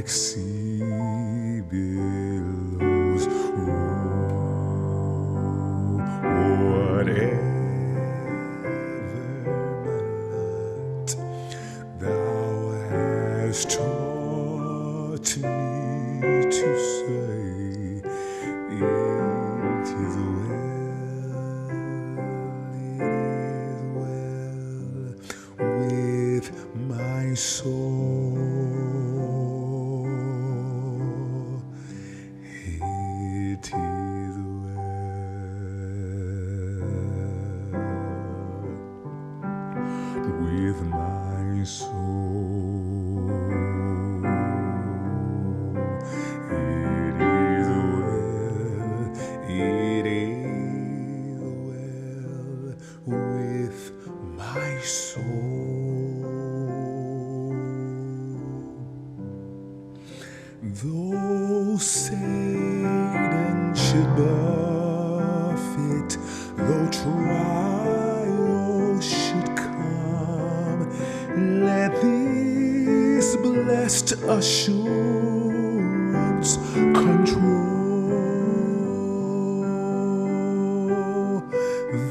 like sea billows roll. Whatever thou hast taught me to say, it is well with my soul. It is well with my soul. It is well with my soul. Though Satan should buffet, though trials should come, let this blessed assurance control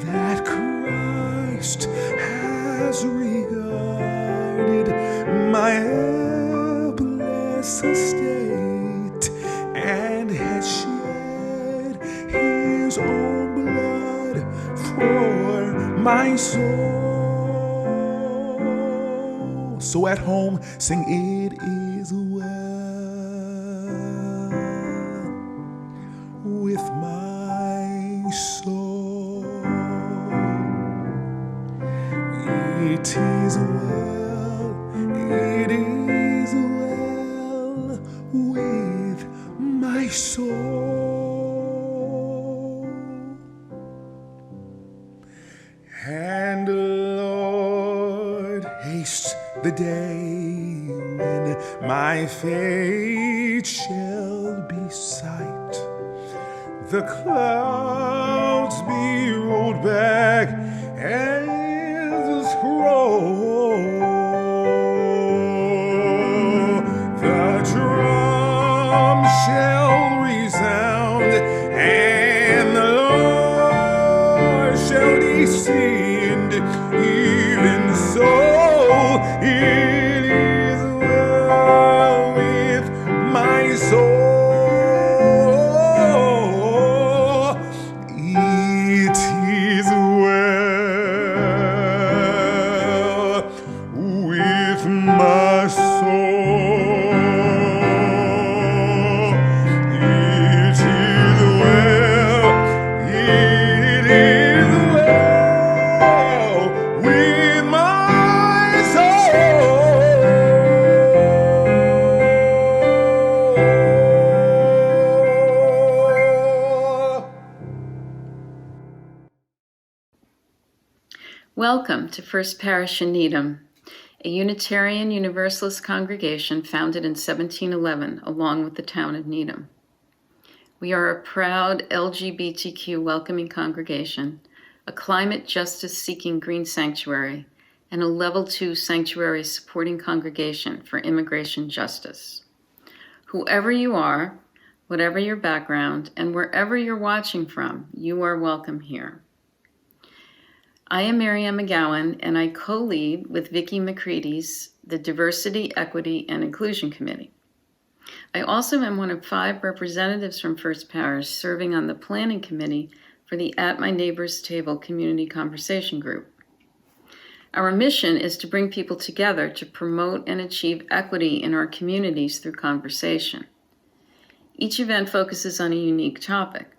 that Christ has regarded my helpless estate and has shed his own blood for my soul. So at home, sing, it is well with my soul. It is well with my soul. And Lord, haste the day when my fate shall be sight, the clouds be rolled back and the scroll, the drum shall resound and the Lord shall descend. Even so, it is well with my soul. It is well with my soul. It is well. It is well with my soul. Welcome to First Parish in Needham, a Unitarian Universalist congregation founded in 1711 along with the town of Needham. We are a proud LGBTQ welcoming congregation, a climate justice seeking green sanctuary, and a level 2 sanctuary supporting congregation for immigration justice. Whoever you are, whatever your background, and wherever you're watching from, you are welcome here. I am Marianne McGowan, and I co-lead with Vicki McCready's the Diversity, Equity, and Inclusion Committee. I also am one of 5 representatives from First Parish serving on the Planning Committee for the At My Neighbor's Table Community Conversation Group. Our mission is to bring people together to promote and achieve equity in our communities through conversation. Each event focuses on a unique topic.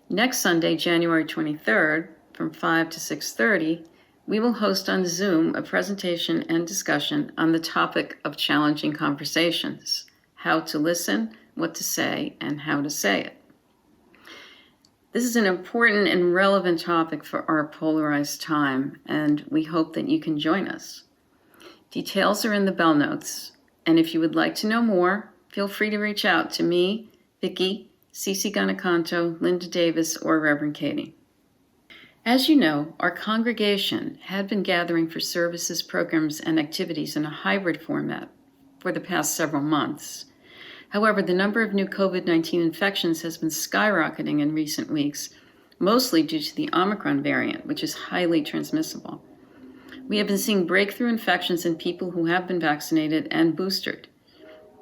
Next Sunday, January 23rd, from 5 to 6:30, we will host on Zoom a presentation and discussion on the topic of challenging conversations, how to listen, what to say, and how to say it. This is an important and relevant topic for our polarized time, and we hope that you can join us. Details are in the bell notes, and if you would like to know more, feel free to reach out to me, Vicki, Cece Guanacanto, Linda Davis, or Reverend Katie. As you know, our congregation had been gathering for services, programs, and activities in a hybrid format for the past several months, However, the number of new COVID-19 infections has been skyrocketing in recent weeks, mostly due to the Omicron variant, which is highly transmissible. We have been seeing breakthrough infections in people who have been vaccinated and boosted.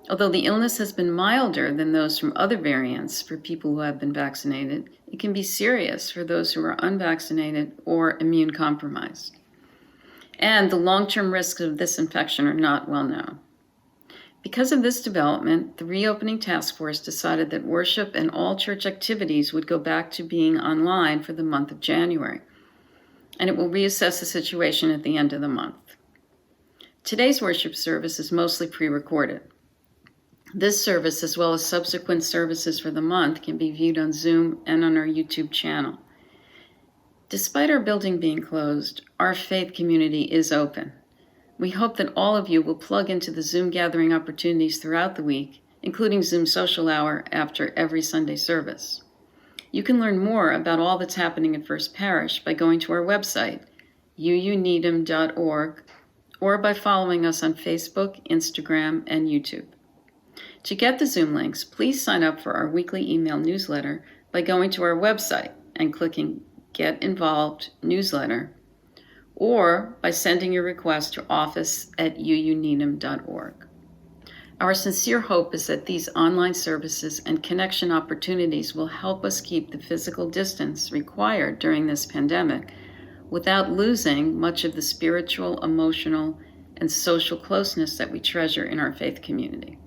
Although the illness has been milder than those from other variants for people who have been vaccinated, it can be serious for those who are unvaccinated or immune compromised. And the long-term risks of this infection are not well known. Because of this development, the Reopening Task Force decided that worship and all church activities would go back to being online for the month of January, and it will reassess the situation at the end of the month. Today's worship service is mostly pre-recorded. This service, as well as subsequent services for the month, can be viewed on Zoom and on our YouTube channel. Despite our building being closed, our faith community is open. We hope that all of you will plug into the Zoom gathering opportunities throughout the week, including Zoom Social Hour after every Sunday service. You can learn more about all that's happening at First Parish by going to our website, uuneedham.org, or by following us on Facebook, Instagram, and YouTube. To get the Zoom links, please sign up for our weekly email newsletter by going to our website and clicking Get Involved Newsletter, or by sending your request to office@uuneedham.org. Our sincere hope is that these online services and connection opportunities will help us keep the physical distance required during this pandemic without losing much of the spiritual, emotional, and social closeness that we treasure in our faith community.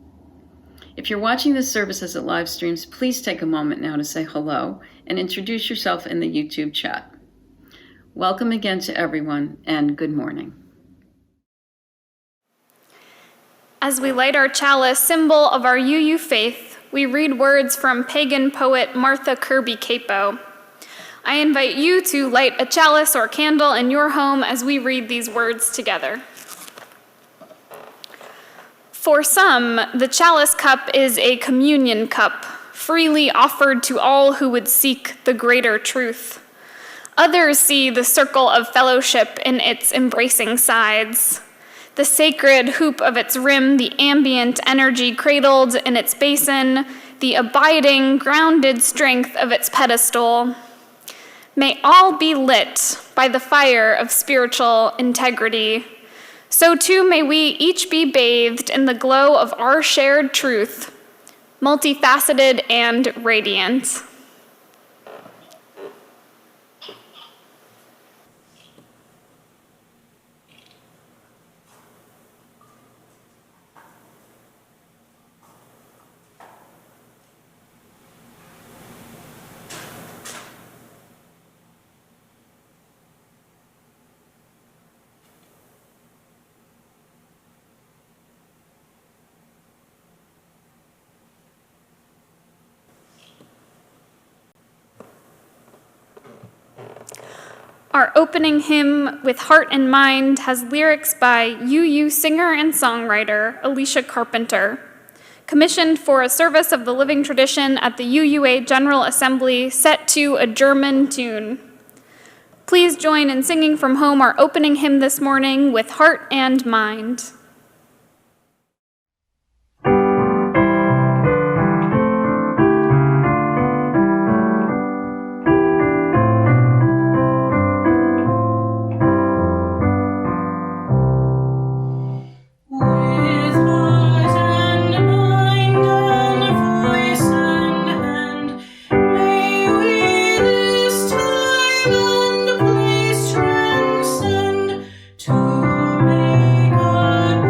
If you're watching this service as it live streams, please take a moment now to say hello and introduce yourself in the YouTube chat. Welcome again to everyone, and good morning. As we light our chalice, symbol of our UU faith, we read words from pagan poet Martha Kirby Capo. I invite you to light a chalice or candle in your home as we read these words together. For some, the chalice cup is a communion cup, freely offered to all who would seek the greater truth. Others see the circle of fellowship in its embracing sides, the sacred hoop of its rim, the ambient energy cradled in its basin, the abiding, grounded strength of its pedestal. May all be lit by the fire of spiritual integrity. So too may we each be bathed in the glow of our shared truth, multifaceted and radiant. Our opening hymn, With Heart and Mind, has lyrics by UU singer and songwriter Alicia Carpenter, commissioned for a service of the living tradition at the UUA General Assembly set to a German tune. Please join in singing from home our opening hymn this morning, With Heart and Mind. To make our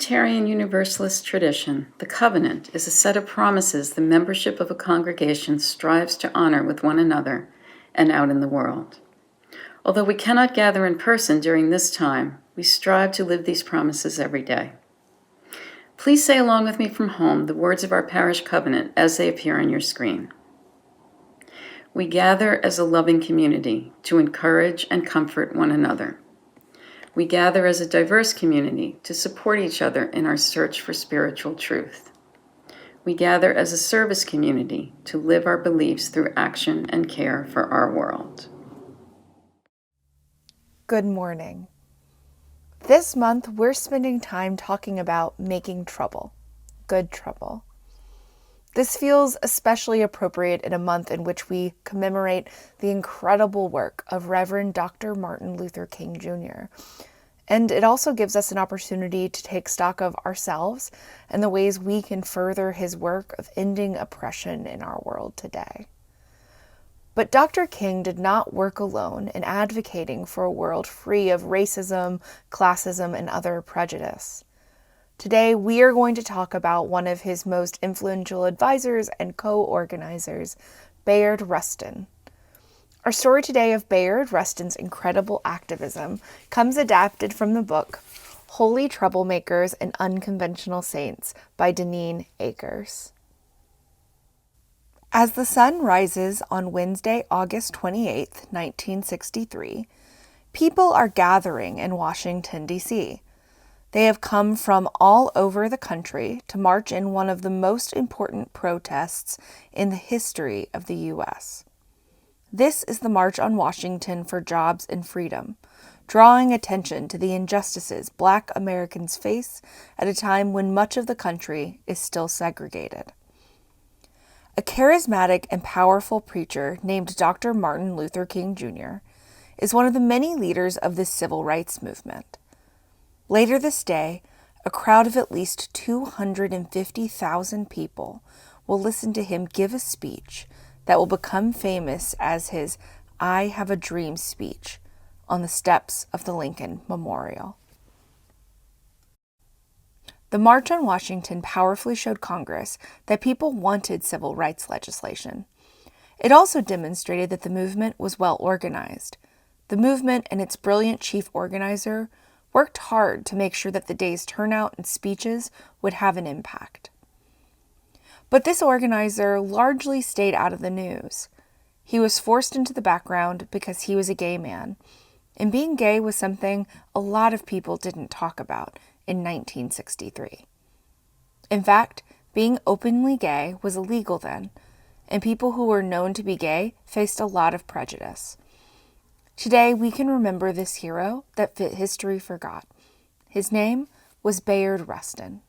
Unitarian Universalist tradition, the covenant is a set of promises the membership of a congregation strives to honor with one another and out in the world. Although we cannot gather in person during this time, we strive to live these promises every day. Please say along with me from home the words of our parish covenant as they appear on your screen. We gather as a loving community to encourage and comfort one another. We gather as a diverse community to support each other in our search for spiritual truth. We gather as a service community to live our beliefs through action and care for our world. Good morning. This month, we're spending time talking about making trouble, good trouble. This feels especially appropriate in a month in which we commemorate the incredible work of Reverend Dr. Martin Luther King Jr., and it also gives us an opportunity to take stock of ourselves and the ways we can further his work of ending oppression in our world today. But Dr. King did not work alone in advocating for a world free of racism, classism, and other prejudice. Today, we are going to talk about one of his most influential advisors and co-organizers, Bayard Rustin. Our story today of Bayard Rustin's incredible activism comes adapted from the book Holy Troublemakers and Unconventional Saints by Deneen Akers. As the sun rises on Wednesday, August 28, 1963, people are gathering in Washington, D.C. They have come from all over the country to march in one of the most important protests in the history of the U.S. This is the March on Washington for Jobs and Freedom, drawing attention to the injustices Black Americans face at a time when much of the country is still segregated. A charismatic and powerful preacher named Dr. Martin Luther King Jr. is one of the many leaders of the civil rights movement. Later this day, a crowd of at least 250,000 people will listen to him give a speech that will become famous as his I Have a Dream speech on the steps of the Lincoln Memorial. The March on Washington powerfully showed Congress that people wanted civil rights legislation. It also demonstrated that the movement was well organized. The movement and its brilliant chief organizer worked hard to make sure that the day's turnout and speeches would have an impact. But this organizer largely stayed out of the news. He was forced into the background because he was a gay man, and being gay was something a lot of people didn't talk about in 1963. In fact, being openly gay was illegal then, and people who were known to be gay faced a lot of prejudice. Today, we can remember this hero that history forgot. His name was Bayard Rustin.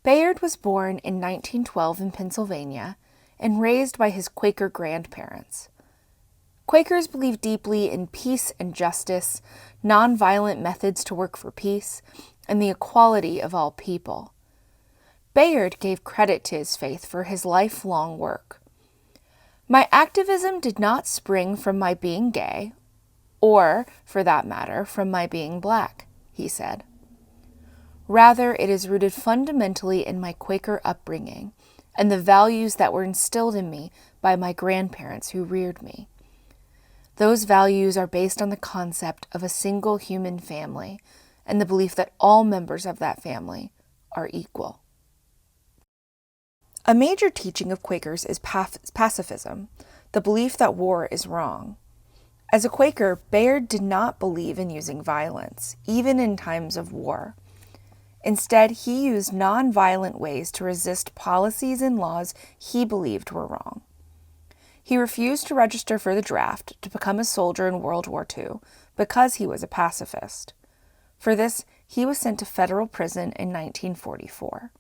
Bayard was born in 1912 in Pennsylvania and raised by his Quaker grandparents. Quakers believed deeply in peace and justice, nonviolent methods to work for peace, and the equality of all people. Bayard gave credit to his faith for his lifelong work. My activism did not spring from my being gay, or, for that matter, from my being Black, he said. Rather, it is rooted fundamentally in my Quaker upbringing and the values that were instilled in me by my grandparents who reared me. Those values are based on the concept of a single human family and the belief that all members of that family are equal. A major teaching of Quakers is pacifism, the belief that war is wrong. As a Quaker, Bayard did not believe in using violence, even in times of war. Instead, he used nonviolent ways to resist policies and laws he believed were wrong. He refused to register for the draft to become a soldier in World War II because he was a pacifist. For this, he was sent to federal prison in 1944.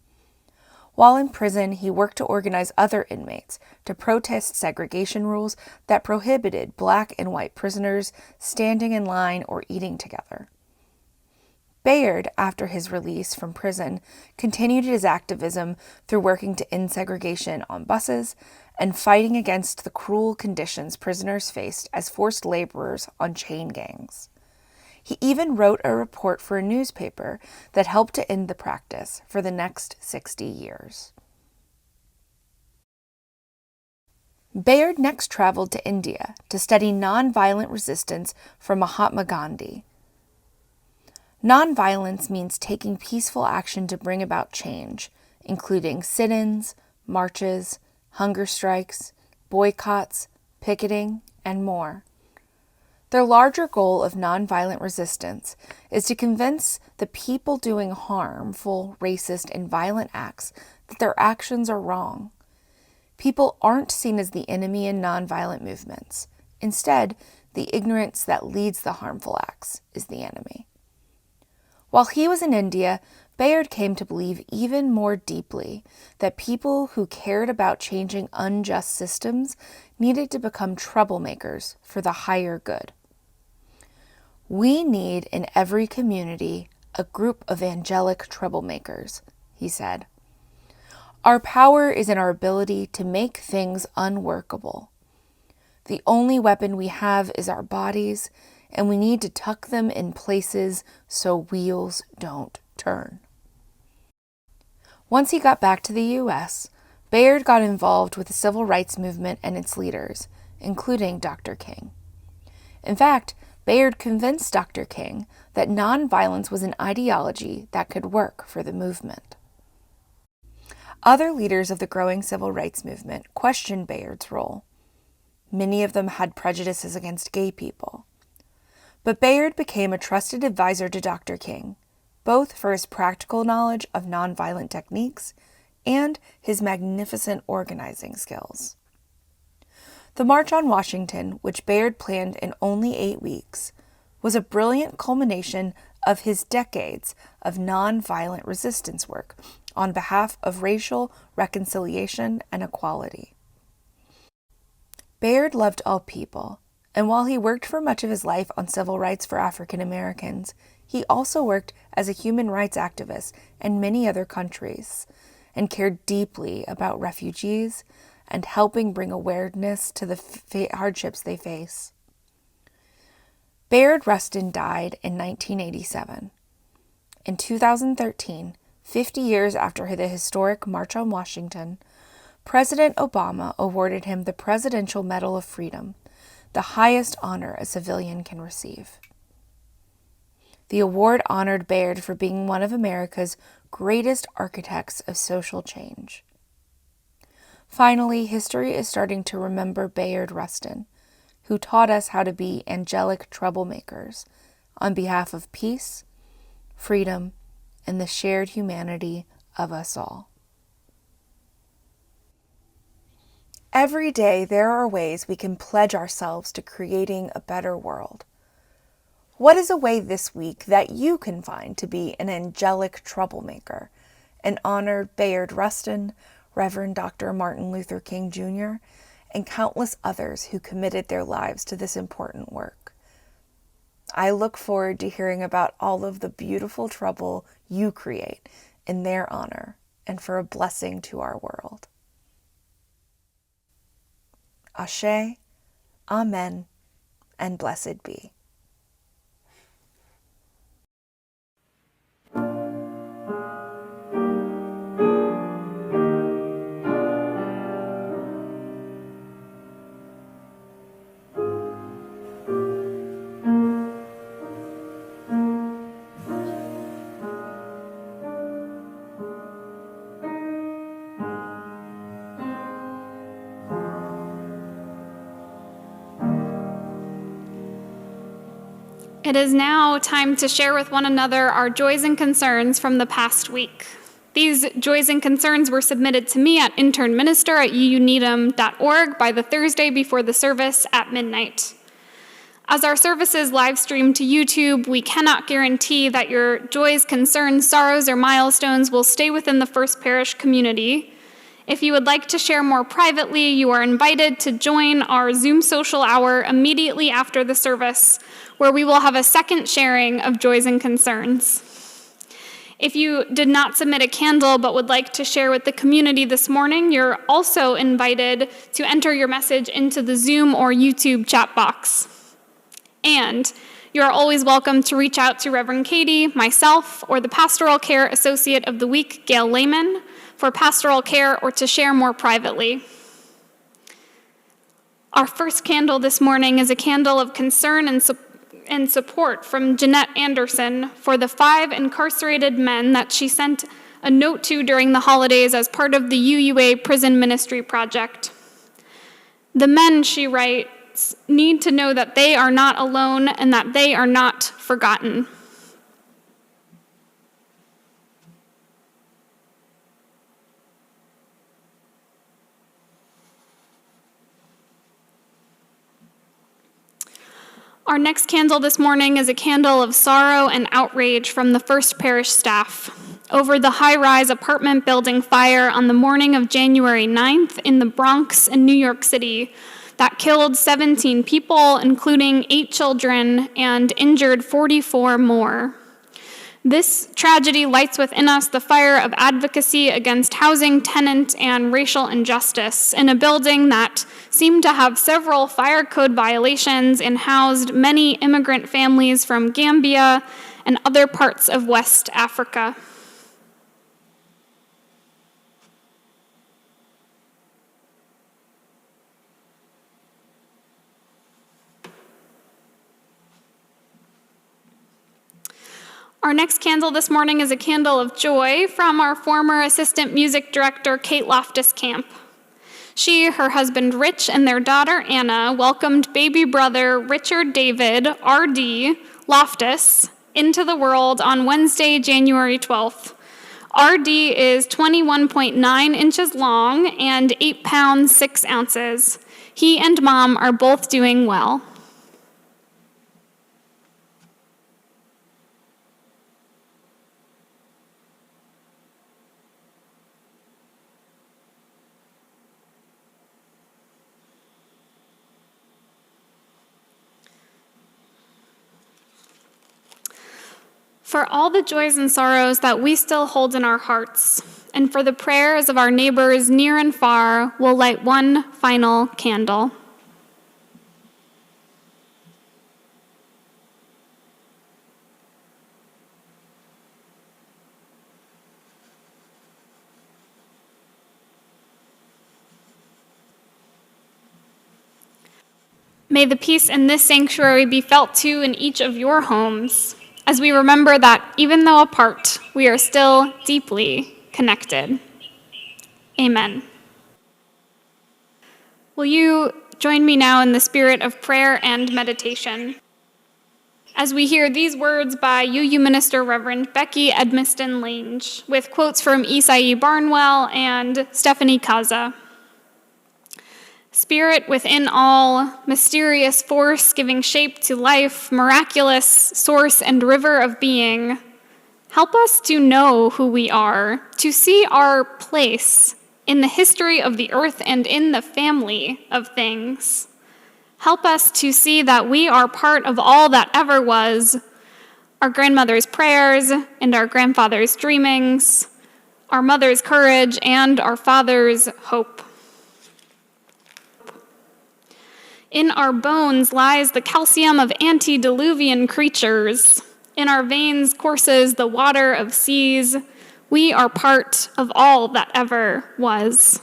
While in prison, he worked to organize other inmates to protest segregation rules that prohibited Black and white prisoners standing in line or eating together. Bayard, after his release from prison, continued his activism through working to end segregation on buses and fighting against the cruel conditions prisoners faced as forced laborers on chain gangs. He even wrote a report for a newspaper that helped to end the practice for the next 60 years. Bayard next traveled to India to study nonviolent resistance from Mahatma Gandhi. Nonviolence means taking peaceful action to bring about change, including sit-ins, marches, hunger strikes, boycotts, picketing, and more. Their larger goal of nonviolent resistance is to convince the people doing harmful, racist, and violent acts that their actions are wrong. People aren't seen as the enemy in nonviolent movements. Instead, the ignorance that leads the harmful acts is the enemy. While he was in India, Bayard came to believe even more deeply that people who cared about changing unjust systems needed to become troublemakers for the higher good. We need in every community a group of angelic troublemakers, he said. Our power is in our ability to make things unworkable. The only weapon we have is our bodies, and we need to tuck them in places so wheels don't turn. Once he got back to the U.S., Bayard got involved with the civil rights movement and its leaders, including Dr. King. In fact, Bayard convinced Dr. King that nonviolence was an ideology that could work for the movement. Other leaders of the growing civil rights movement questioned Bayard's role. Many of them had prejudices against gay people. But Bayard became a trusted advisor to Dr. King, both for his practical knowledge of nonviolent techniques and his magnificent organizing skills. The March on Washington, which Bayard planned in only 8 weeks, was a brilliant culmination of his decades of nonviolent resistance work on behalf of racial reconciliation and equality. Bayard loved all people, and while he worked for much of his life on civil rights for African Americans, he also worked as a human rights activist in many other countries and cared deeply about refugees and helping bring awareness to the hardships they face. Bayard Rustin died in 1987. In 2013, 50 years after the historic March on Washington, President Obama awarded him the Presidential Medal of Freedom, the highest honor a civilian can receive. The award honored Bayard for being one of America's greatest architects of social change. Finally, history is starting to remember Bayard Rustin, who taught us how to be angelic troublemakers on behalf of peace, freedom, and the shared humanity of us all. Every day, there are ways we can pledge ourselves to creating a better world. What is a way this week that you can find to be an angelic troublemaker and honor Bayard Rustin, Reverend Dr. Martin Luther King Jr., and countless others who committed their lives to this important work? I look forward to hearing about all of the beautiful trouble you create in their honor and for a blessing to our world. Ashe, Amen, and blessed be. It is now time to share with one another our joys and concerns from the past week. These joys and concerns were submitted to me at internminister@uunedham.org by the Thursday before the service at midnight. As our services live stream to YouTube, we cannot guarantee that your joys, concerns, sorrows, or milestones will stay within the First Parish community. If you would like to share more privately, you are invited to join our Zoom social hour immediately after the service, where we will have a second sharing of joys and concerns. If you did not submit a candle but would like to share with the community this morning, you're also invited to enter your message into the Zoom or YouTube chat box. And You are always welcome to reach out to Reverend Katie, myself, or the Pastoral Care Associate of the Week, Gail Lehman, for pastoral care or to share more privately. Our first candle this morning is a candle of concern and support from Jeanette Anderson for the 5 incarcerated men that she sent a note to during the holidays as part of the UUA Prison Ministry Project. The men, she writes, need to know that they are not alone and that they are not forgotten. Our next candle this morning is a candle of sorrow and outrage from the First Parish staff over the high-rise apartment building fire on the morning of January 9th in the Bronx in New York City that killed 17 people, including 8 children, and injured 44 more. This tragedy lights within us the fire of advocacy against housing, tenant, and racial injustice in a building that seemed to have several fire code violations and housed many immigrant families from Gambia and other parts of West Africa. Our next candle this morning is a candle of joy from our former assistant music director, Kate Loftus-Camp. She, her husband Rich, and their daughter Anna welcomed baby brother Richard David, R.D. Loftus, into the world on Wednesday, January 12th. R.D. is 21.9 inches long and 8 pounds, 6 ounces. He and Mom are both doing well. For all the joys and sorrows that we still hold in our hearts, and for the prayers of our neighbors near and far, we'll light one final candle. May the peace in this sanctuary be felt too in each of your homes, as we remember that even though apart, we are still deeply connected. Amen. Will you join me now in the spirit of prayer and meditation as we hear these words by UU Minister Reverend Becky Edmiston-Lange with quotes from Isai Barnwell and Stephanie Kaza. Spirit within all, mysterious force giving shape to life, miraculous source and river of being, help us to know who we are, to see our place in the history of the earth and in the family of things. Help us to see that we are part of all that ever was, our grandmother's prayers and our grandfather's dreamings, our mother's courage and our father's hope. In our bones lies the calcium of antediluvian creatures. In our veins courses the water of seas. We are part of all that ever was.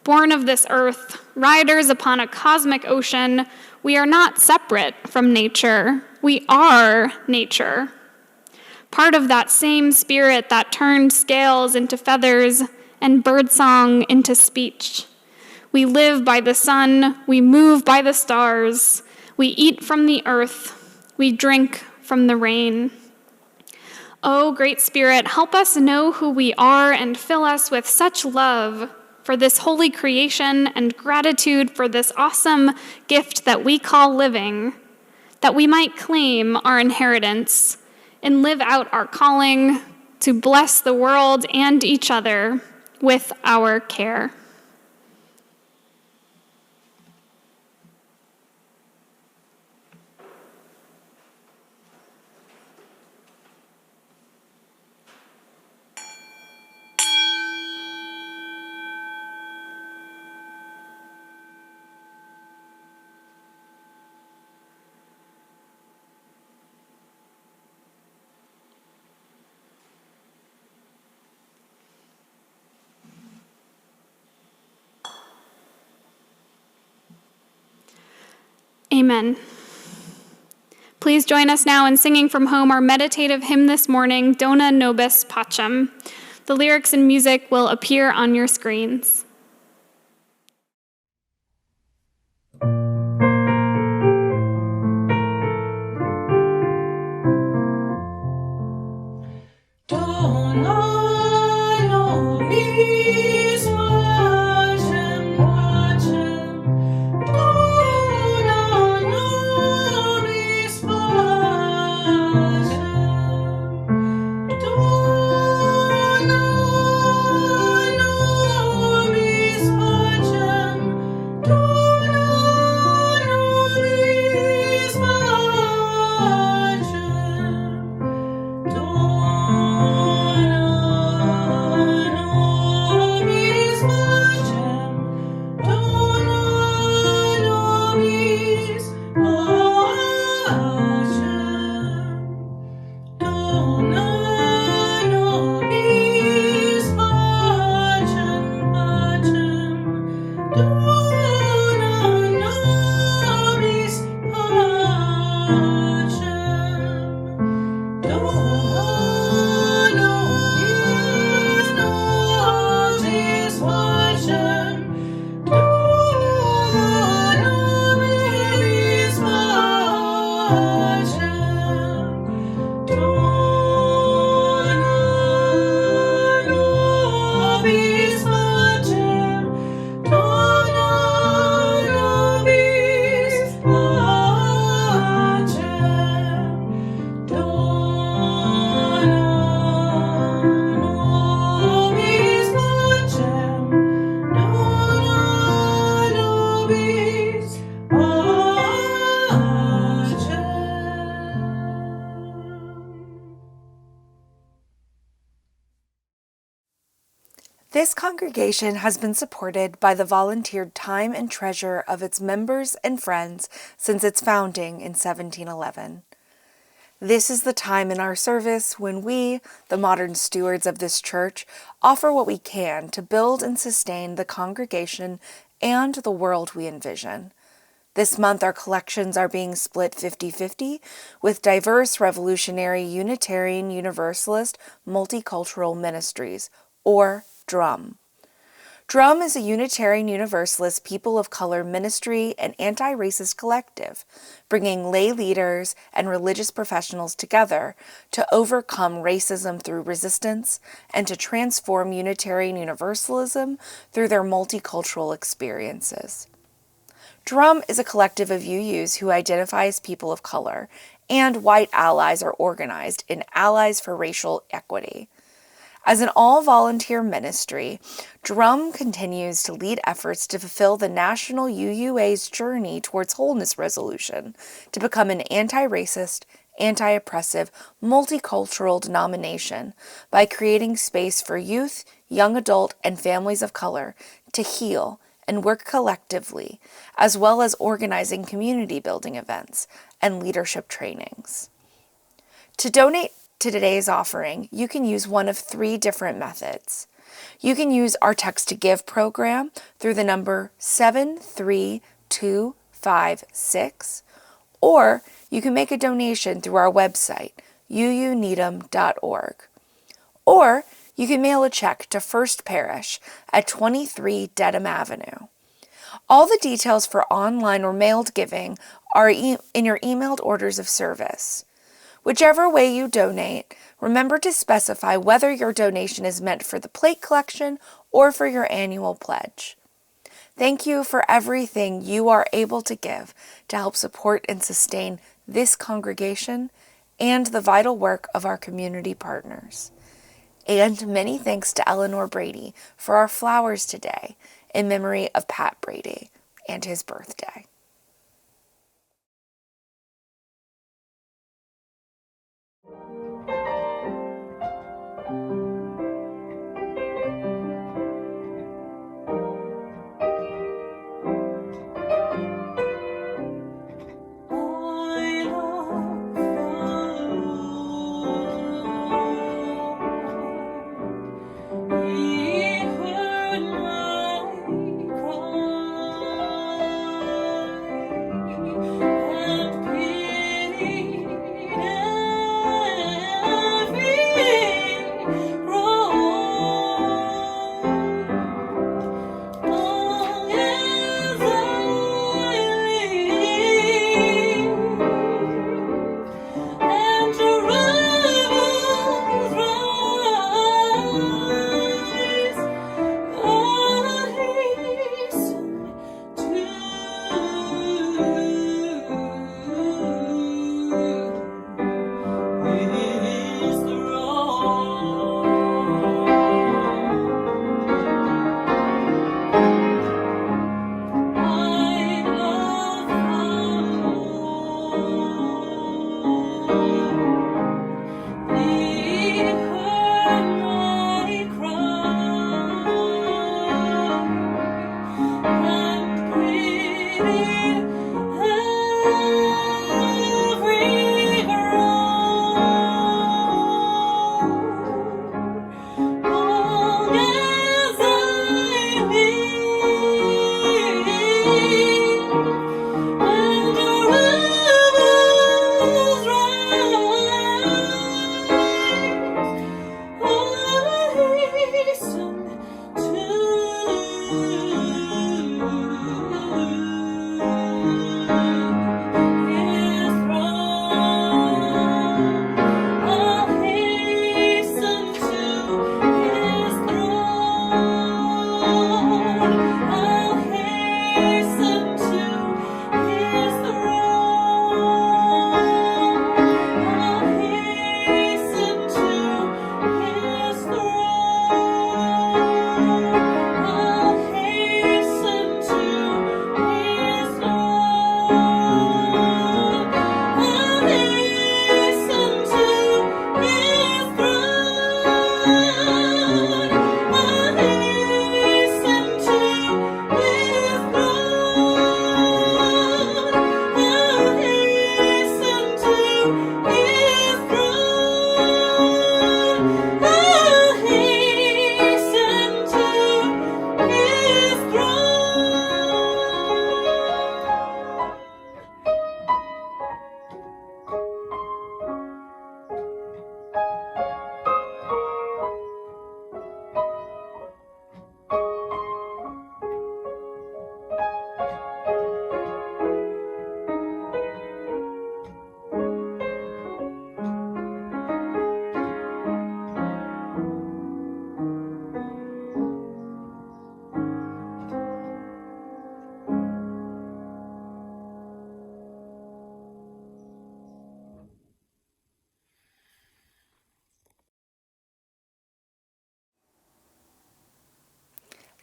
Born of this earth, riders upon a cosmic ocean, we are not separate from nature. We are nature. Part of that same spirit that turned scales into feathers and birdsong into speech. We live by the sun, we move by the stars, we eat from the earth, we drink from the rain. Oh, great Spirit, help us know who we are and fill us with such love for this holy creation and gratitude for this awesome gift that we call living, that we might claim our inheritance and live out our calling to bless the world and each other with our care. Amen. Please join us now in singing from home our meditative hymn this morning, Dona Nobis Pacem. The lyrics and music will appear on your screens. This congregation has been supported by the volunteered time and treasure of its members and friends since its founding in 1711. This is the time in our service when we, the modern stewards of this church, offer what we can to build and sustain the congregation and the world we envision. This month, our collections are being split 50-50 with diverse revolutionary Unitarian Universalist multicultural ministries, or DRUM. DRUM is a Unitarian Universalist people of color ministry and anti-racist collective, bringing lay leaders and religious professionals together to overcome racism through resistance and to transform Unitarian Universalism through their multicultural experiences. DRUM is a collective of UUs who identify as people of color, and white allies are organized in Allies for Racial Equity. As an all-volunteer ministry, DRUM continues to lead efforts to fulfill the national UUA's journey towards wholeness resolution to become an anti-racist, anti-oppressive, multicultural denomination by creating space for youth, young adult, and families of color to heal and work collectively, as well as organizing community-building events and leadership trainings. To donate to today's offering, you can use one of 3 different methods. You can use our Text to Give program through the number 73256, or you can make a donation through our website, uuneedham.org. Or you can mail a check to First Parish at 23 Dedham Avenue. All the details for online or mailed giving are in your emailed orders of service. Whichever way you donate, remember to specify whether your donation is meant for the plate collection or for your annual pledge. Thank you for everything you are able to give to help support and sustain this congregation and the vital work of our community partners. And many thanks to Eleanor Brady for our flowers today in memory of Pat Brady and his birthday. He heard my cry.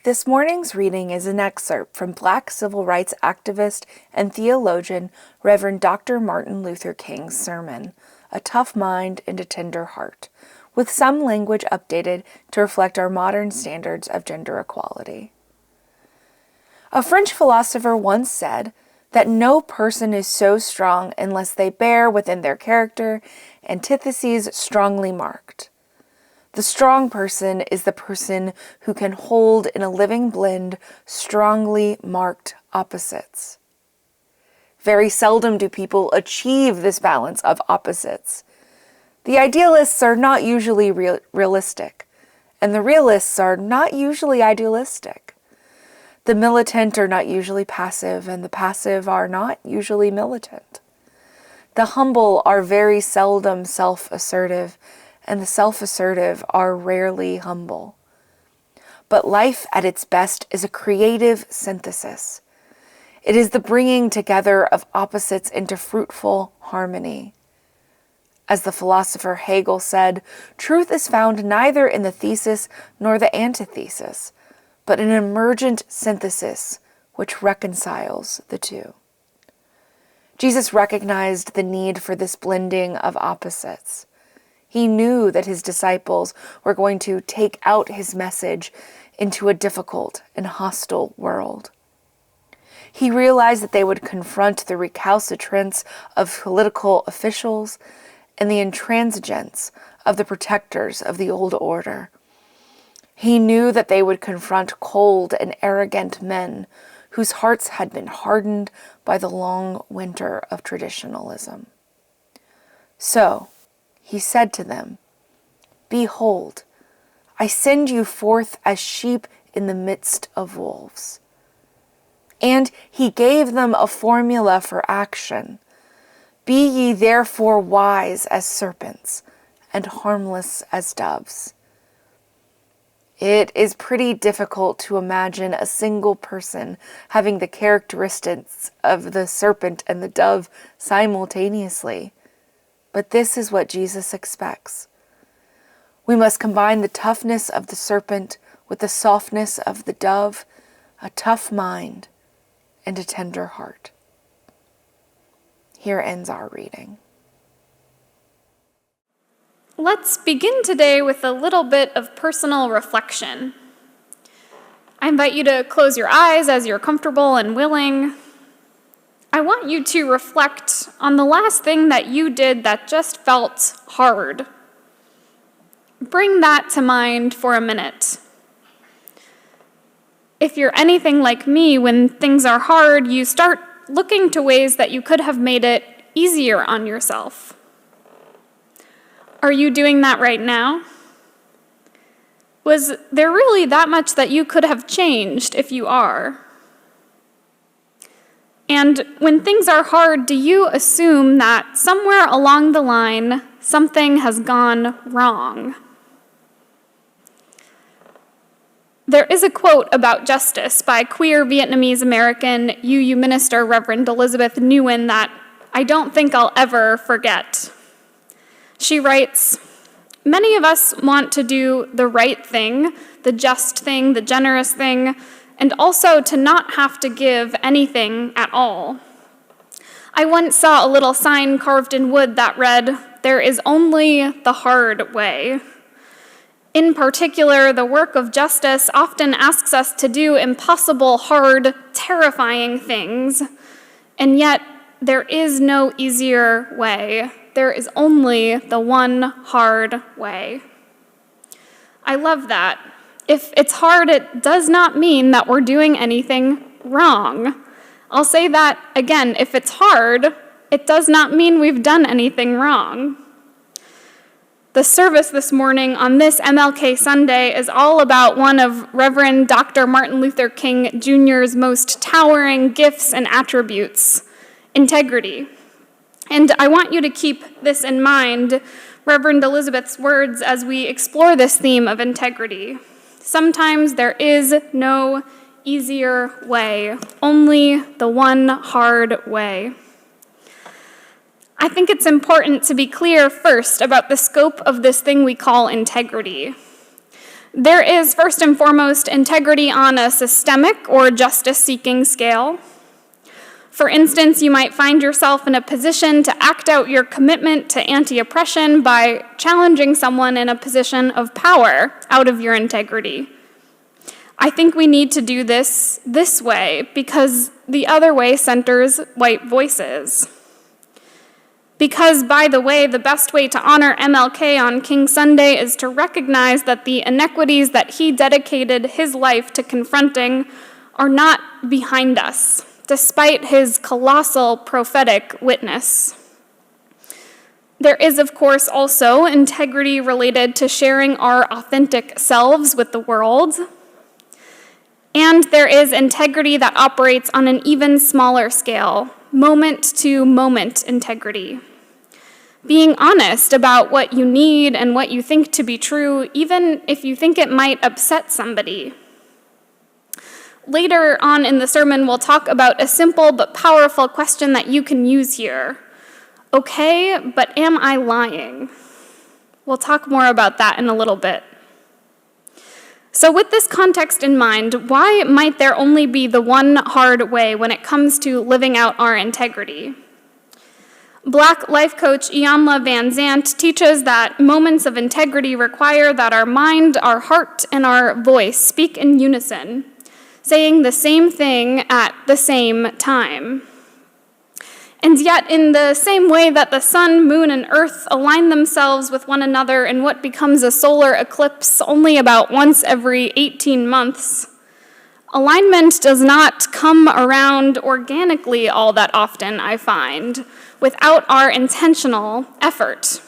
This morning's reading is an excerpt from Black civil rights activist and theologian Reverend Dr. Martin Luther King's sermon, A Tough Mind and a Tender Heart, with some language updated to reflect our modern standards of gender equality. A French philosopher once said that no person is so strong unless they bear within their character antitheses strongly marked. The strong person is the person who can hold in a living blend strongly marked opposites. Very seldom do people achieve this balance of opposites. The idealists are not usually realistic, and the realists are not usually idealistic. The militant are not usually passive, and the passive are not usually militant. The humble are very seldom self-assertive, and the self-assertive are rarely humble. But life at its best is a creative synthesis. It is the bringing together of opposites into fruitful harmony. As the philosopher Hegel said, truth is found neither in the thesis nor the antithesis, but in an emergent synthesis which reconciles the two. Jesus recognized the need for this blending of opposites. He knew that his disciples were going to take out his message into a difficult and hostile world. He realized that they would confront the recalcitrance of political officials and the intransigence of the protectors of the old order. He knew that they would confront cold and arrogant men whose hearts had been hardened by the long winter of traditionalism. So, he said to them, "Behold, I send you forth as sheep in the midst of wolves." And he gave them a formula for action. "Be ye therefore wise as serpents and harmless as doves." It is pretty difficult to imagine a single person having the characteristics of the serpent and the dove simultaneously. But this is what Jesus expects. We must combine the toughness of the serpent with the softness of the dove, a tough mind, and a tender heart. Here ends our reading. Let's begin today with a little bit of personal reflection. I invite you to close your eyes as you're comfortable and willing. I want you to reflect on the last thing that you did that just felt hard. Bring that to mind for a minute. If you're anything like me, when things are hard, you start looking to ways that you could have made it easier on yourself. Are you doing that right now? Was there really that much that you could have changed if you are? And when things are hard, do you assume that somewhere along the line, something has gone wrong? There is a quote about justice by queer Vietnamese American UU minister Reverend Elizabeth Nguyen that I don't think I'll ever forget. She writes, "Many of us want to do the right thing, the just thing, the generous thing, and also to not have to give anything at all. I once saw a little sign carved in wood that read, 'There is only the hard way.' In particular, the work of justice often asks us to do impossible, hard, terrifying things, and yet there is no easier way. There is only the one hard way." I love that. If it's hard, it does not mean that we're doing anything wrong. I'll say that again. If it's hard, it does not mean we've done anything wrong. The service this morning on this MLK Sunday is all about one of Reverend Dr. Martin Luther King Jr.'s most towering gifts and attributes, integrity. And I want you to keep this in mind, Reverend Elizabeth's words, as we explore this theme of integrity. Sometimes there is no easier way, only the one hard way. I think it's important to be clear first about the scope of this thing we call integrity. There is, first and foremost, integrity on a systemic or justice-seeking scale. For instance, you might find yourself in a position to act out your commitment to anti-oppression by challenging someone in a position of power out of your integrity. I think we need to do this way because the other way centers white voices. Because, by the way, the best way to honor MLK on King Sunday is to recognize that the inequities that he dedicated his life to confronting are not behind us, despite his colossal prophetic witness. There is, of course, also integrity related to sharing our authentic selves with the world. And there is integrity that operates on an even smaller scale, moment-to-moment integrity. Being honest about what you need and what you think to be true, even if you think it might upset somebody. Later on in the sermon, we'll talk about a simple but powerful question that you can use here. Okay, but am I lying? We'll talk more about that in a little bit. So with this context in mind, why might there only be the one hard way when it comes to living out our integrity? Black life coach Iyanla Vanzant teaches that moments of integrity require that our mind, our heart, and our voice speak in unison, saying the same thing at the same time. And yet, in the same way that the sun, moon, and earth align themselves with one another in what becomes a solar eclipse only about once every 18 months, alignment does not come around organically all that often, I find, without our intentional effort.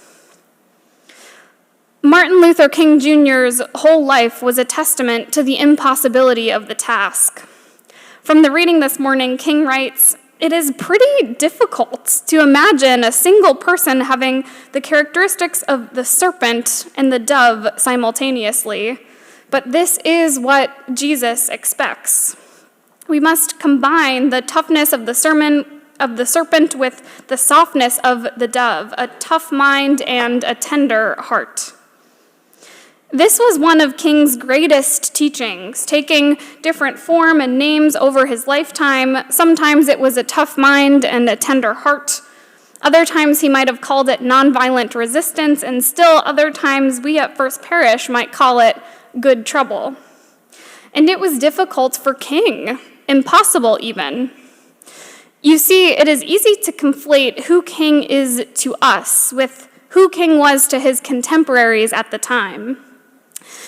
Martin Luther King Jr.'s whole life was a testament to the impossibility of the task. From the reading this morning, King writes, "It is pretty difficult to imagine a single person having the characteristics of the serpent and the dove simultaneously, but this is what Jesus expects. We must combine the toughness of the serpent with the softness of the dove, a tough mind and a tender heart." This was one of King's greatest teachings, taking different form and names over his lifetime. Sometimes it was a tough mind and a tender heart. Other times he might have called it nonviolent resistance, and still other times we at First Parish might call it good trouble. And it was difficult for King, impossible even. You see, it is easy to conflate who King is to us with who King was to his contemporaries at the time.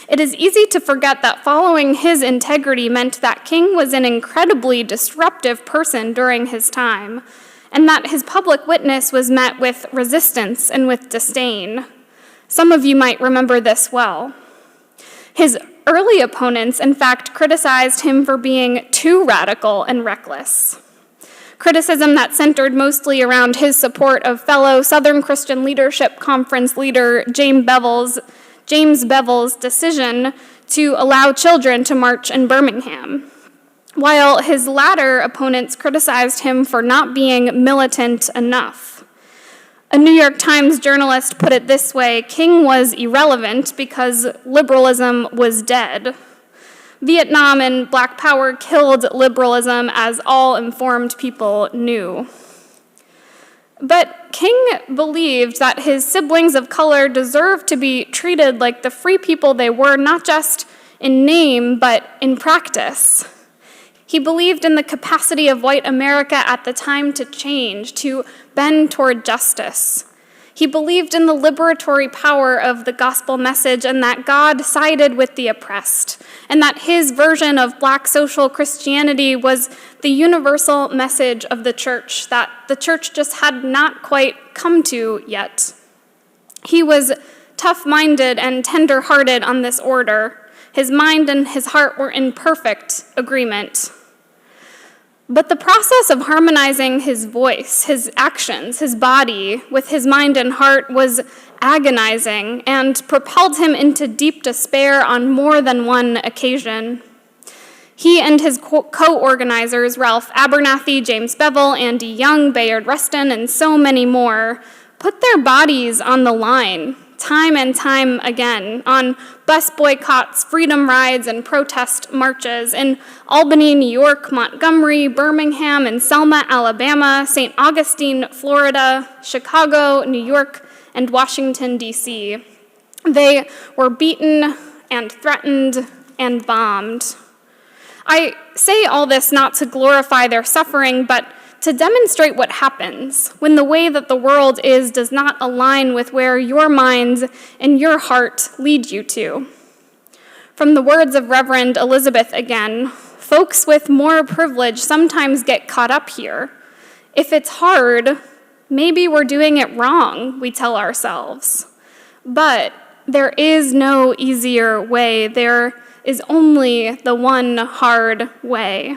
It is easy to forget that following his integrity meant that King was an incredibly disruptive person during his time, and that his public witness was met with resistance and with disdain. Some of you might remember this well. His early opponents, in fact, criticized him for being too radical and reckless. Criticism that centered mostly around his support of fellow Southern Christian Leadership Conference leader James Bevel's decision to allow children to march in Birmingham, while his latter opponents criticized him for not being militant enough. A New York Times journalist put it this way: King was irrelevant because liberalism was dead. Vietnam and Black Power killed liberalism, as all informed people knew. But King believed that his siblings of color deserved to be treated like the free people they were, not just in name, but in practice. He believed in the capacity of white America at the time to change, to bend toward justice. He believed in the liberatory power of the gospel message and that God sided with the oppressed, and that his version of Black social Christianity was the universal message of the church that the church just had not quite come to yet. He was tough-minded and tender-hearted on this order. His mind and his heart were in perfect agreement. But the process of harmonizing his voice, his actions, his body with his mind and heart was agonizing and propelled him into deep despair on more than one occasion. He and his co-organizers, Ralph Abernathy, James Bevel, Andy Young, Bayard Rustin, and so many more, put their bodies on the line time and time again, on bus boycotts, freedom rides, and protest marches in Albany, New York, Montgomery, Birmingham, and Selma, Alabama, St. Augustine, Florida, Chicago, New York, and Washington, D.C. They were beaten and threatened and bombed. I say all this not to glorify their suffering, but to demonstrate what happens when the way that the world is does not align with where your mind and your heart lead you to. From the words of Reverend Elizabeth again, folks with more privilege sometimes get caught up here. If it's hard, maybe we're doing it wrong, we tell ourselves. But there is no easier way. There is only the one hard way.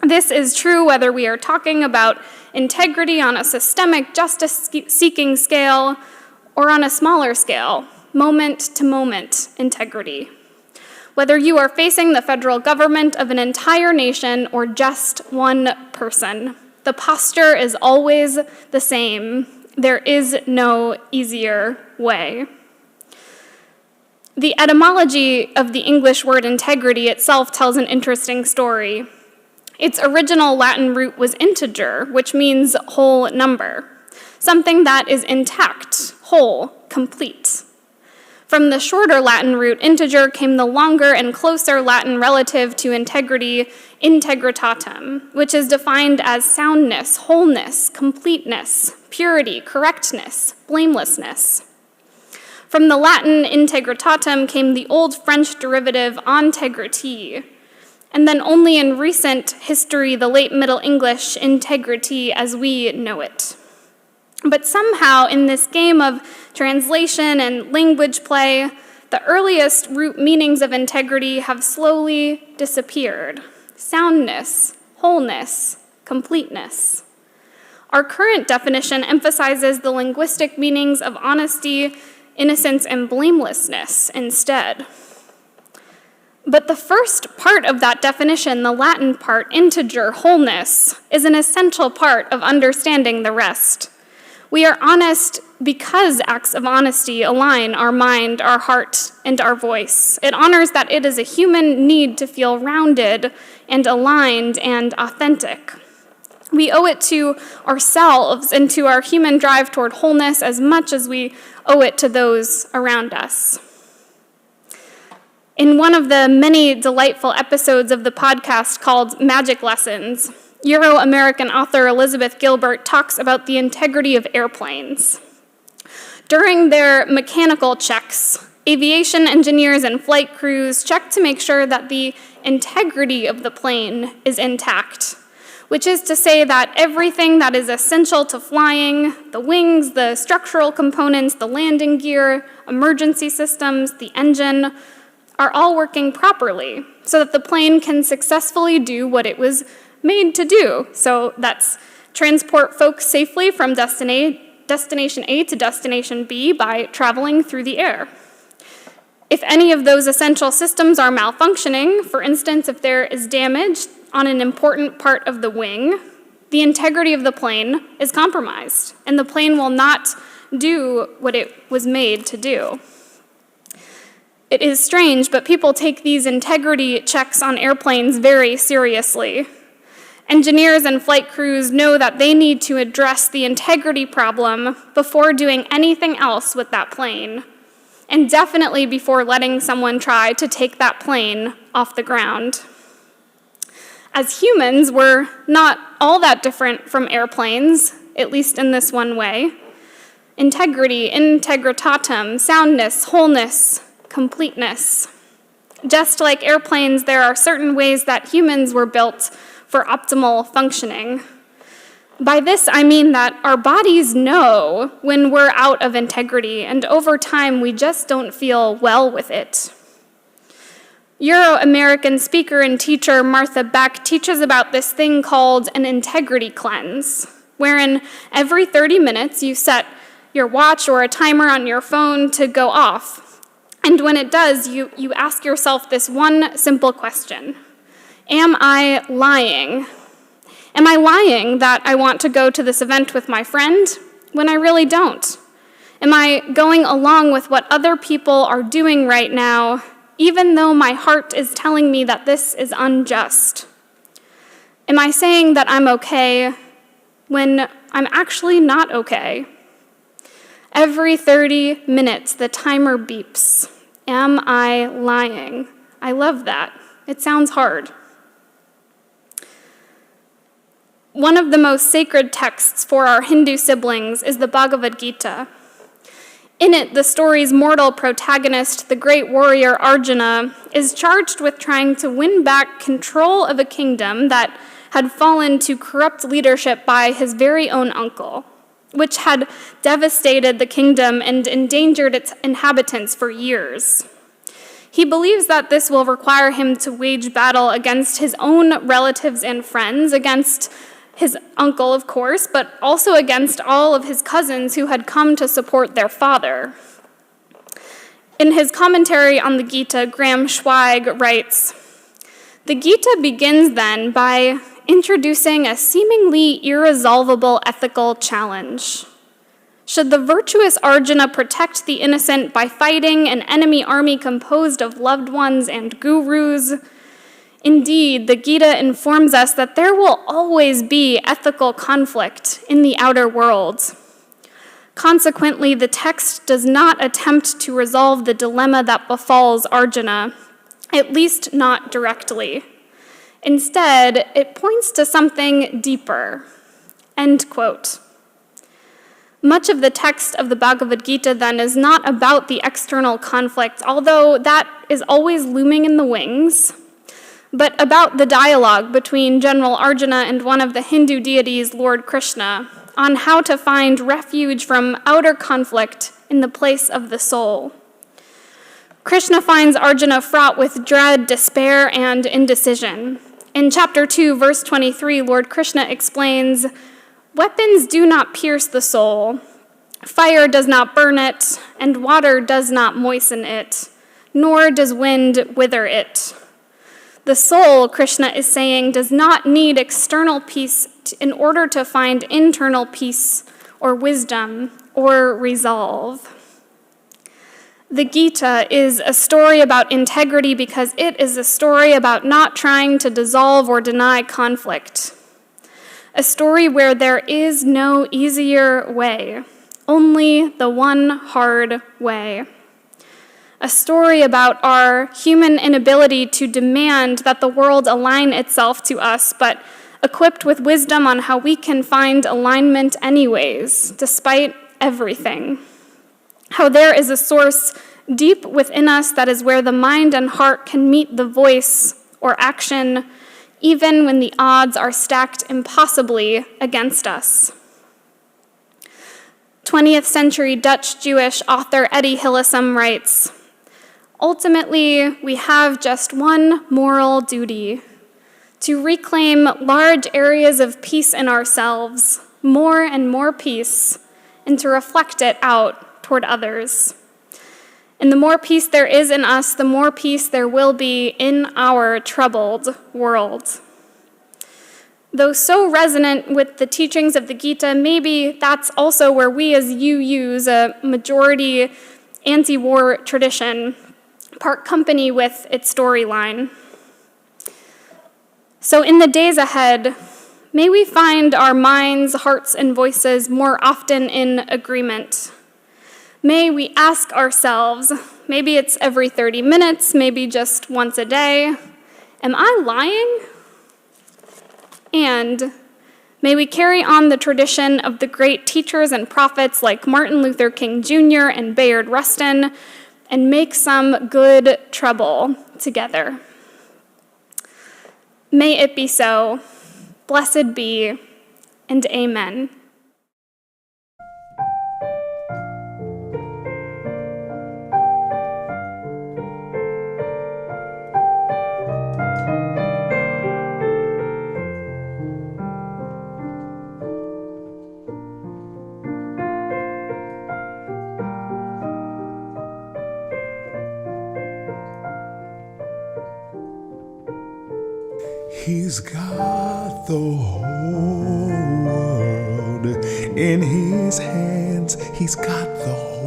This is true whether we are talking about integrity on a systemic justice-seeking scale or on a smaller scale, moment-to-moment integrity. Whether you are facing the federal government of an entire nation or just one person, the posture is always the same. There is no easier way. The etymology of the English word integrity itself tells an interesting story. Its original Latin root was integer, which means whole number, something that is intact, whole, complete. From the shorter Latin root integer came the longer and closer Latin relative to integrity, integritatem, which is defined as soundness, wholeness, completeness, purity, correctness, blamelessness. From the Latin integritatem came the old French derivative integrity, and then only in recent history, the late Middle English integrity as we know it. But somehow, in this game of translation and language play, the earliest root meanings of integrity have slowly disappeared. Soundness, wholeness, completeness. Our current definition emphasizes the linguistic meanings of honesty, innocence, and blamelessness instead. But the first part of that definition, the Latin part, integer, wholeness, is an essential part of understanding the rest. We are honest because acts of honesty align our mind, our heart, and our voice. It honors that it is a human need to feel rounded and aligned and authentic. We owe it to ourselves and to our human drive toward wholeness as much as we owe it to those around us. In one of the many delightful episodes of the podcast called Magic Lessons, Euro-American author Elizabeth Gilbert talks about the integrity of airplanes. During their mechanical checks, aviation engineers and flight crews check to make sure that the integrity of the plane is intact, which is to say that everything that is essential to flying, the wings, the structural components, the landing gear, emergency systems, the engine, are all working properly so that the plane can successfully do what it was made to do. So that's transport folks safely from destination A to destination B by traveling through the air. If any of those essential systems are malfunctioning, for instance, if there is damage on an important part of the wing, the integrity of the plane is compromised, and the plane will not do what it was made to do. It is strange, but people take these integrity checks on airplanes very seriously. Engineers and flight crews know that they need to address the integrity problem before doing anything else with that plane, and definitely before letting someone try to take that plane off the ground. As humans, we're not all that different from airplanes, at least in this one way. Integrity, integritatem, soundness, wholeness, completeness. Just like airplanes, there are certain ways that humans were built for optimal functioning. By this, I mean that our bodies know when we're out of integrity, and over time, we just don't feel well with it. Euro-American speaker and teacher Martha Beck teaches about this thing called an integrity cleanse, wherein every 30 minutes you set your watch or a timer on your phone to go off. And when it does, you ask yourself this one simple question. Am I lying? Am I lying that I want to go to this event with my friend when I really don't? Am I going along with what other people are doing right now, even though my heart is telling me that this is unjust? Am I saying that I'm okay when I'm actually not okay? Every 30 minutes, the timer beeps. Am I lying? I love that. It sounds hard. One of the most sacred texts for our Hindu siblings is the Bhagavad Gita. In it, the story's mortal protagonist, the great warrior Arjuna, is charged with trying to win back control of a kingdom that had fallen to corrupt leadership by his very own uncle, which had devastated the kingdom and endangered its inhabitants for years. He believes that this will require him to wage battle against his own relatives and friends, against his uncle, of course, but also against all of his cousins who had come to support their father. In his commentary on the Gita, Graham Schweig writes, "The Gita begins then by introducing a seemingly irresolvable ethical challenge. Should the virtuous Arjuna protect the innocent by fighting an enemy army composed of loved ones and gurus? Indeed, the Gita informs us that there will always be ethical conflict in the outer world. Consequently, the text does not attempt to resolve the dilemma that befalls Arjuna, at least not directly. Instead, it points to something deeper." End quote. Much of the text of the Bhagavad Gita, then, is not about the external conflict, although that is always looming in the wings, but about the dialogue between General Arjuna and one of the Hindu deities, Lord Krishna, on how to find refuge from outer conflict in the place of the soul. Krishna finds Arjuna fraught with dread, despair, and indecision. In chapter 2, verse 23, Lord Krishna explains, "Weapons do not pierce the soul, fire does not burn it, and water does not moisten it, nor does wind wither it." The soul, Krishna is saying, does not need external peace in order to find internal peace or wisdom or resolve. The Gita is a story about integrity because it is a story about not trying to dissolve or deny conflict. A story where there is no easier way, only the one hard way. A story about our human inability to demand that the world align itself to us, but equipped with wisdom on how we can find alignment anyways, despite everything. How there is a source deep within us that is where the mind and heart can meet the voice or action, even when the odds are stacked impossibly against us. 20th century Dutch Jewish author Eddie Hillesum writes, "Ultimately, we have just one moral duty: to reclaim large areas of peace in ourselves, more and more peace, and to reflect it out toward others. And the more peace there is in us, the more peace there will be in our troubled world." Though so resonant with the teachings of the Gita, maybe that's also where we as UUs, a majority anti-war tradition, part company with its storyline. So in the days ahead, may we find our minds, hearts, and voices more often in agreement. May we ask ourselves, maybe it's every 30 minutes, maybe just once a day, am I lying? And may we carry on the tradition of the great teachers and prophets like Martin Luther King Jr. and Bayard Rustin and make some good trouble together. May it be so. Blessed be, and amen. He's got the whole world in his hands. He's got the whole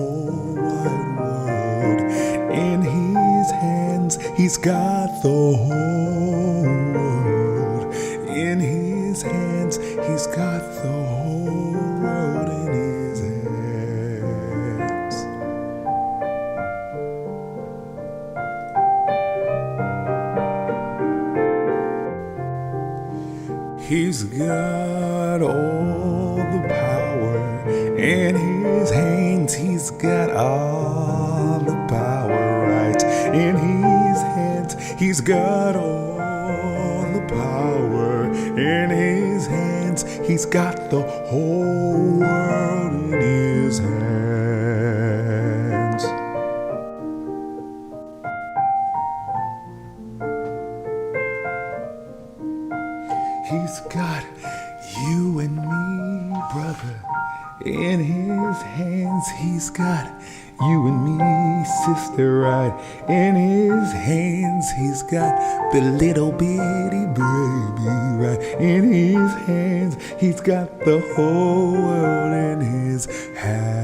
He's got the whole world in his hands. He's got the whole world in his hands. He's got all the power in his hands. He's got all the power right in his hands. He's got all the power in his hands. He's got the whole world in his hands. He's got you and me, brother, in his hands. He's got you and me, sister, right in his hands. He's got the little bitty baby right in his hands. He's got the whole world in his hands.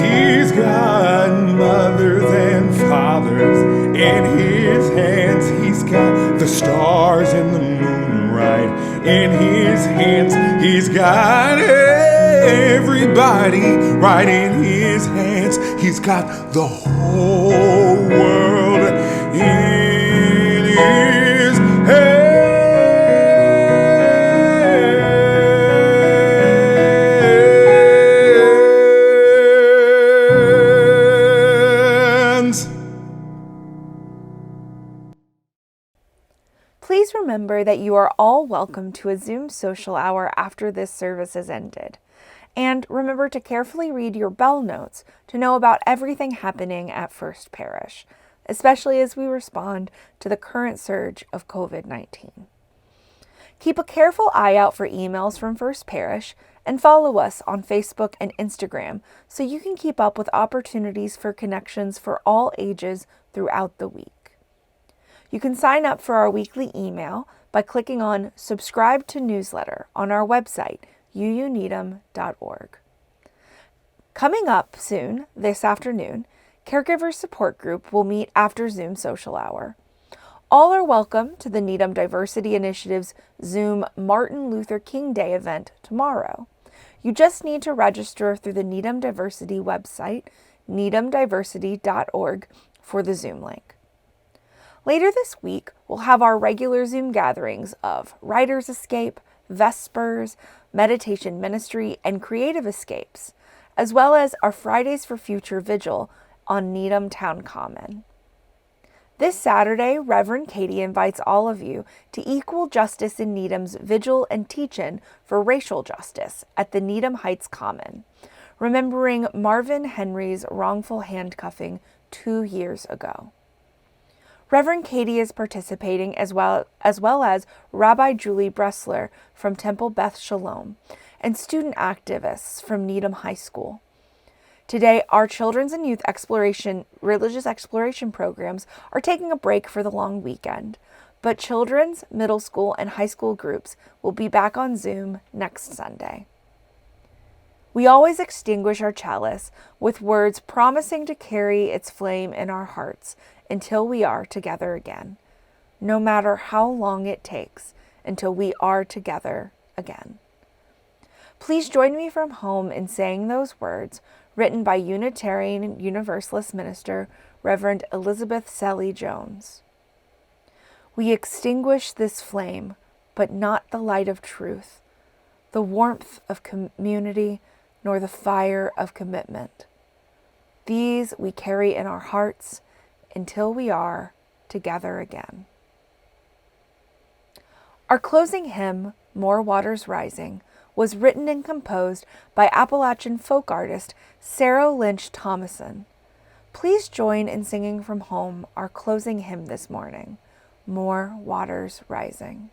He's got mothers and fathers in his hands. He's got the stars and the moon right in his hands. He's got everybody right in his hands. He's got the whole world in his hands. Please remember that you are all welcome to a Zoom social hour after this service has ended. And remember to carefully read your bell notes to know about everything happening at First Parish, especially as we respond to the current surge of COVID-19. Keep a careful eye out for emails from First Parish and follow us on Facebook and Instagram so you can keep up with opportunities for connections for all ages throughout the week. You can sign up for our weekly email by clicking on Subscribe to Newsletter on our website, uuneedham.org. Coming up soon, this afternoon, Caregiver Support Group will meet after Zoom Social Hour. All are welcome to the Needham Diversity Initiative's Zoom Martin Luther King Day event tomorrow. You just need to register through the Needham Diversity website, needhamdiversity.org, for the Zoom link. Later this week, we'll have our regular Zoom gatherings of Writer's Escape, Vespers, Meditation Ministry, and Creative Escapes, as well as our Fridays for Future Vigil on Needham Town Common. This Saturday, Reverend Katie invites all of you to Equal Justice in Needham's Vigil and Teach-In for Racial Justice at the Needham Heights Common, remembering Marvin Henry's wrongful handcuffing 2 years ago. Reverend Katie is participating as well as Rabbi Julie Bressler from Temple Beth Shalom and student activists from Needham High School. Today, our children's and youth religious exploration programs are taking a break for the long weekend, but children's, middle school, and high school groups will be back on Zoom next Sunday. We always extinguish our chalice with words promising to carry its flame in our hearts until we are together again, no matter how long it takes until we are together again. Please join me from home in saying those words, written by Unitarian Universalist minister Reverend Elizabeth Sally Jones. We extinguish this flame, but not the light of truth, the warmth of community, nor the fire of commitment. These we carry in our hearts until we are together again. Our closing hymn, More Waters Rising, was written and composed by Appalachian folk artist Sarah Lynch Thomason. Please join in singing from home our closing hymn this morning, More Waters Rising.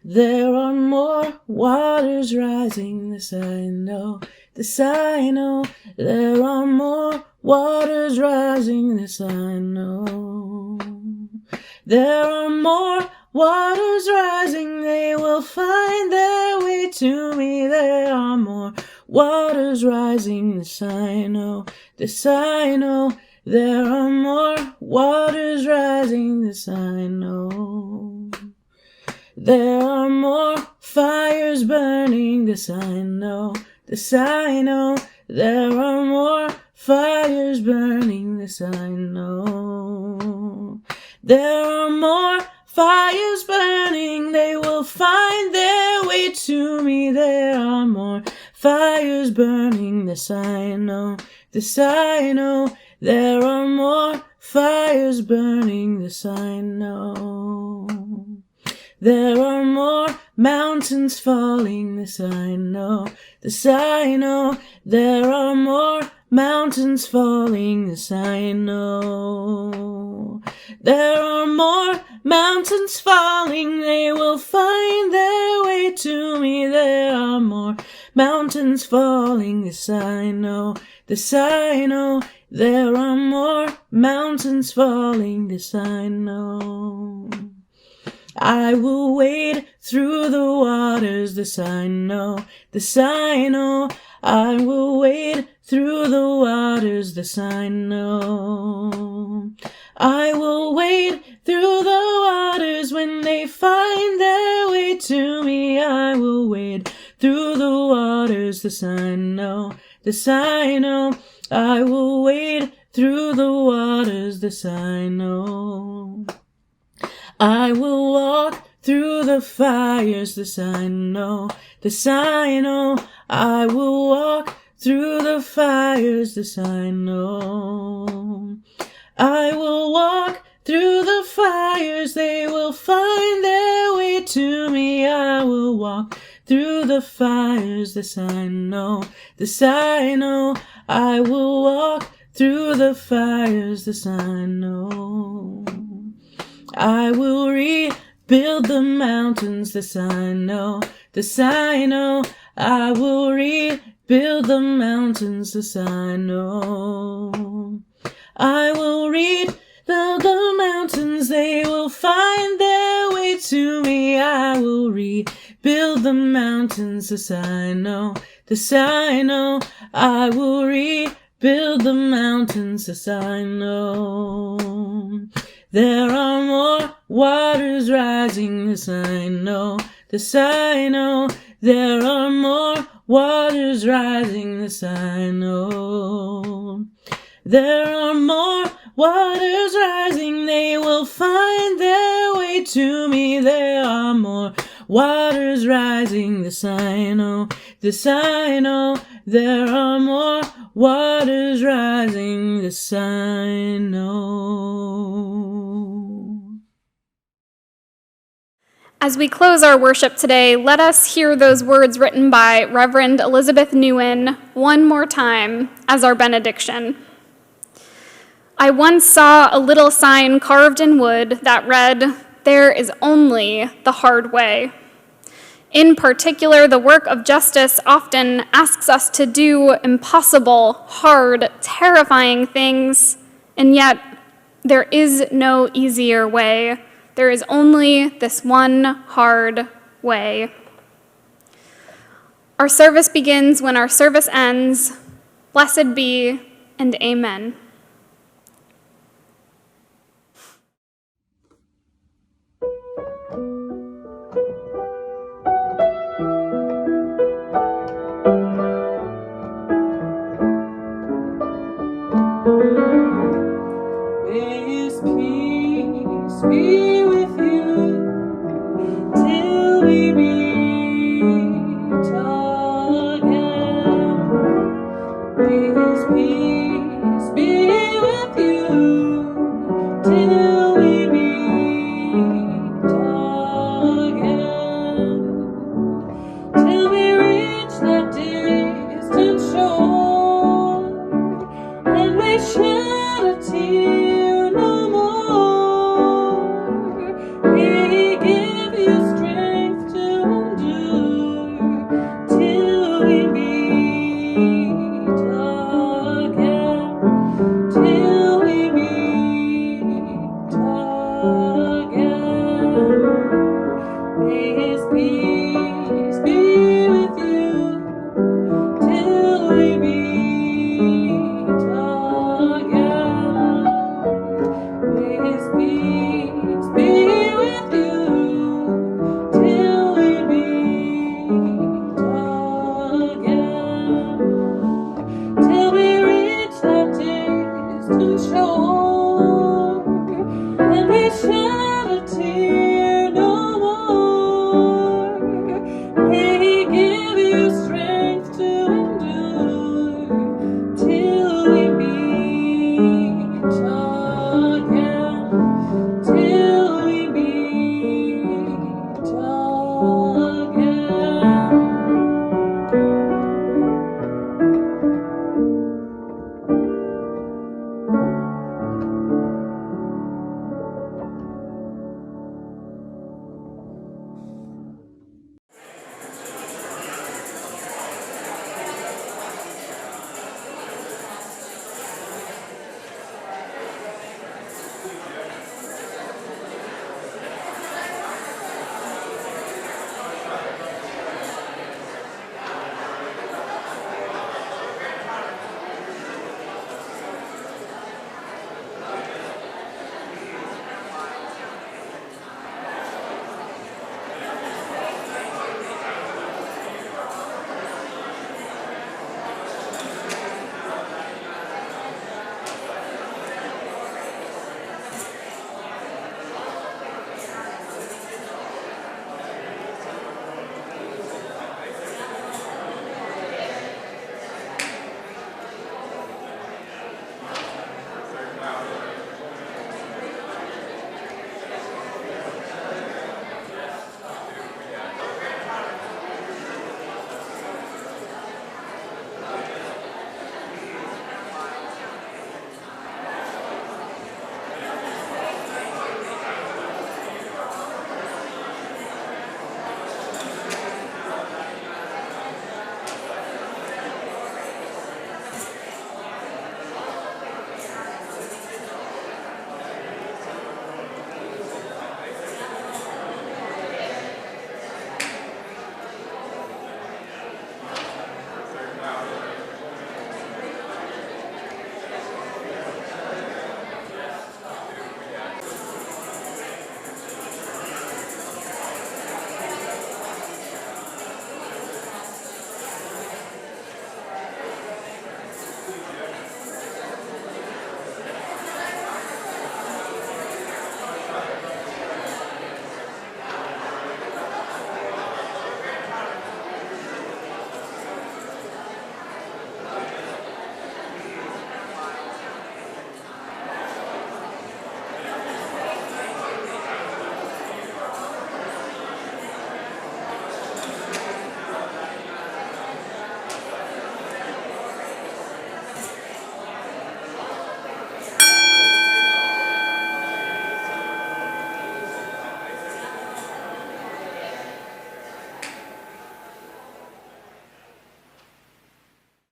There are more waters rising, this I know, this I know. There are more waters rising, this I know. There are more waters rising, they will find their way to me. There are more waters rising, this I know, this I know. There are more waters rising, this I know. There are more fires burning, this I know, this I know. There are more fires burning, this I know. There are more fires burning, they will find their way to me. There are more fires burning, this I know, this I know. There are more fires burning, this I know. There are more mountains falling, this I know, this I know. There are more mountains falling, this I know. There are more mountains falling, they will find their way to me. There are more mountains falling, this I know, this I know. There are more mountains falling, this I know. I will wade through the waters, this I know, this I know. I will wade through the waters, this I know. I will wade through the waters when they find their way to me. I will wade through the waters, this I know, this I know. I will wade through the waters, this I know. I will walk through the fires, this I know, this I know. I will walk through the fires, this I know. I will walk through the fires, they will find their way to me. I will walk through the fires, this I know, this I know. I will walk through the fires, this I know. I will rebuild the mountains, this I know, this I know. I will rebuild the mountains, this I know. I will rebuild the mountains, they will find their way to me. I will rebuild the mountains, this I know, this I know. I will rebuild the mountains, this I know. There are more waters rising, this I know, this I know. There are more waters rising, this I know. There are more waters rising, they will find their way to me. There are more waters rising, this I know, this I know. There are more waters rising, this I know. As we close our worship today, let us hear those words written by Reverend Elizabeth Newen one more time as our benediction. I once saw a little sign carved in wood that read, "There is only the hard way." In particular, the work of justice often asks us to do impossible, hard, terrifying things, and yet there is no easier way. There is only this one hard way. Our service begins when our service ends. Blessed be, and amen.